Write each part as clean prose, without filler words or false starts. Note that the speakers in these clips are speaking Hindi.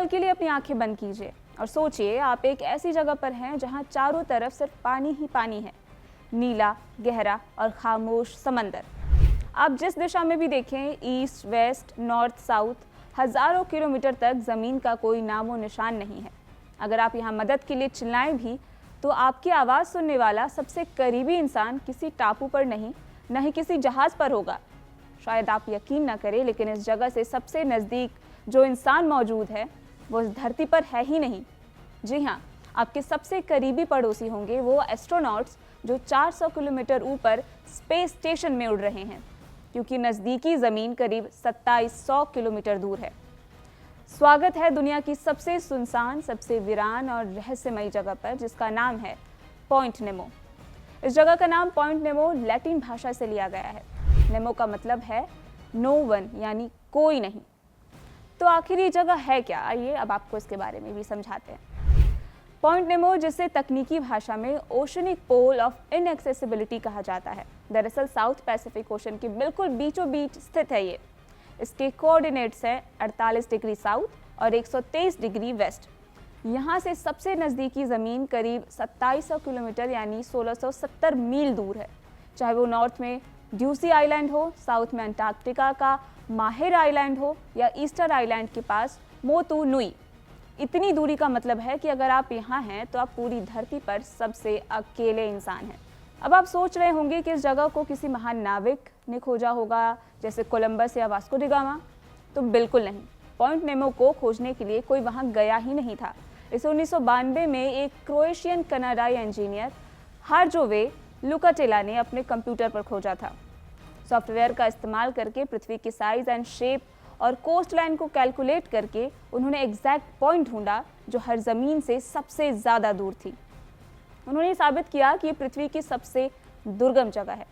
पल के लिए अपनी आंखें बंद कीजिए और सोचिए आप एक ऐसी जगह पर हैं जहां चारों तरफ सिर्फ पानी ही पानी है, नीला, गहरा और खामोश समंदर। आप जिस दिशा में भी देखें, ईस्ट, वेस्ट, नॉर्थ, साउथ, हजारों किलोमीटर तक ज़मीन का कोई नामो निशान नहीं है। अगर आप यहाँ मदद के लिए चिल्लाएं भी तो आपकी आवाज़ सुनने वाला सबसे करीबी इंसान किसी टापू पर नहीं, न ही किसी जहाज़ पर होगा। शायद आप यकीन न करें, लेकिन इस जगह से सबसे नज़दीक जो इंसान मौजूद है वो इस धरती पर है ही नहीं। जी हाँ, आपके सबसे करीबी पड़ोसी होंगे वो एस्ट्रोनॉट्स जो 400 किलोमीटर ऊपर स्पेस स्टेशन में उड़ रहे हैं, क्योंकि नज़दीकी ज़मीन करीब 2700 किलोमीटर दूर है। स्वागत है दुनिया की सबसे सुनसान, सबसे वीरान और रहस्यमयी जगह पर, जिसका नाम है पॉइंट नेमो। इस जगह का नाम पॉइंट नेमो लैटिन भाषा से लिया गया है। नेमो का मतलब है नो वन, यानी कोई नहीं। तो आखिर ये जगह है क्या? आइए अब आपको इसके बारे में भी समझाते हैं। पॉइंट नेमो, जिसे तकनीकी भाषा में ओशनिक पोल ऑफ इनएक्सेसिबिलिटी कहा जाता है, दरअसल साउथ पैसिफिक ओशन के बिल्कुल बीचों बीच स्थित है ये। इसके कोऑर्डिनेट्स हैं 48 डिग्री साउथ और 123 डिग्री वेस्ट। यहाँ से सबसे नज़दीकी ज़मीन करीब 2700 किलोमीटर यानी 1670 मील दूर है। चाहे वो नॉर्थ में ड्यूसी आइलैंड हो, साउथ में अंटार्कटिका का माहिर आइलैंड हो या ईस्टर आइलैंड के पास मोतू नुई। इतनी दूरी का मतलब है कि अगर आप यहाँ हैं तो आप पूरी धरती पर सबसे अकेले इंसान हैं। अब आप सोच रहे होंगे कि इस जगह को किसी महान नाविक ने खोजा होगा, जैसे कोलंबस या वास्को डी गामा। तो बिल्कुल नहीं, पॉइंट नेमो को खोजने के लिए कोई वहाँ गया ही नहीं था। इसे 1992 में एक क्रोएशियन कनाडाई इंजीनियर हार्जोवे लुकाटेला ने अपने कंप्यूटर पर खोजा था। सॉफ्टवेयर का इस्तेमाल करके पृथ्वी की साइज एंड शेप और कोस्ट लाइन को कैलकुलेट करके उन्होंने एग्जैक्ट पॉइंट ढूंढा जो हर ज़मीन से सबसे ज़्यादा दूर थी। उन्होंने साबित किया कि ये पृथ्वी की सबसे दुर्गम जगह है।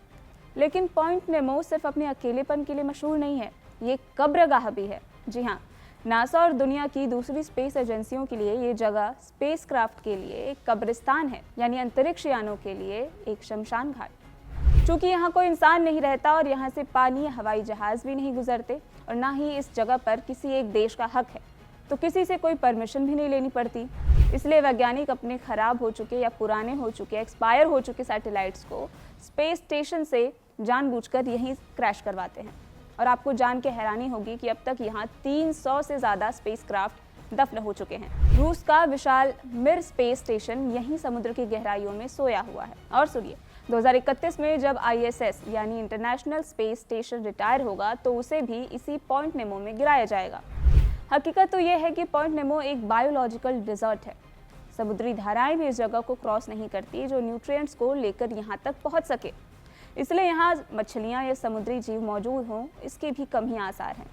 लेकिन पॉइंट नेमो सिर्फ अपने अकेलेपन के लिए मशहूर नहीं है, ये कब्रगाह भी है। जी हाँ, नासा और दुनिया की दूसरी स्पेस एजेंसियों के लिए ये जगह स्पेसक्राफ्ट के लिए एक कब्रिस्तान है, यानी अंतरिक्ष यानों के लिए एक शमशान घाट। चूँकि यहाँ कोई इंसान नहीं रहता और यहाँ से पानी या हवाई जहाज़ भी नहीं गुजरते और ना ही इस जगह पर किसी एक देश का हक है, तो किसी से कोई परमिशन भी नहीं लेनी पड़ती। इसलिए वैज्ञानिक अपने ख़राब हो चुके या पुराने हो चुके, एक्सपायर हो चुके सैटेलाइट्स को स्पेस स्टेशन से जानबूझकर यहीं क्रैश करवाते हैं। और आपको जान के हैरानी होगी कि अब तक यहाँ 300 से ज़्यादा स्पेसक्राफ्ट दफन हो चुके हैं। रूस का विशाल मिर स्पेस स्टेशन यहीं समुद्र की गहराइयों में सोया हुआ है। और सुनिए, 2031 में जब ISS यानी इंटरनेशनल स्पेस स्टेशन रिटायर होगा तो उसे भी इसी पॉइंट नेमो में गिराया जाएगा। हकीकत तो यह है कि पॉइंट नेमो एक बायोलॉजिकल डिजर्ट है। समुद्री धाराएं भी इस जगह को क्रॉस नहीं करती जो न्यूट्रिएंट्स को लेकर यहाँ तक पहुँच सके। इसलिए यहाँ मछलियाँ या समुद्री जीव मौजूद हों, इसके भी कम ही आसार हैं।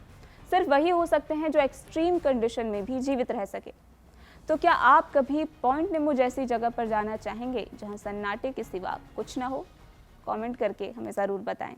सिर्फ वही हो सकते हैं जो एक्सट्रीम कंडीशन में भी जीवित रह सके। तो क्या आप कभी पॉइंट नेमो जैसी जगह पर जाना चाहेंगे जहां सन्नाटे के सिवा कुछ ना हो? कमेंट करके हमें ज़रूर बताएं।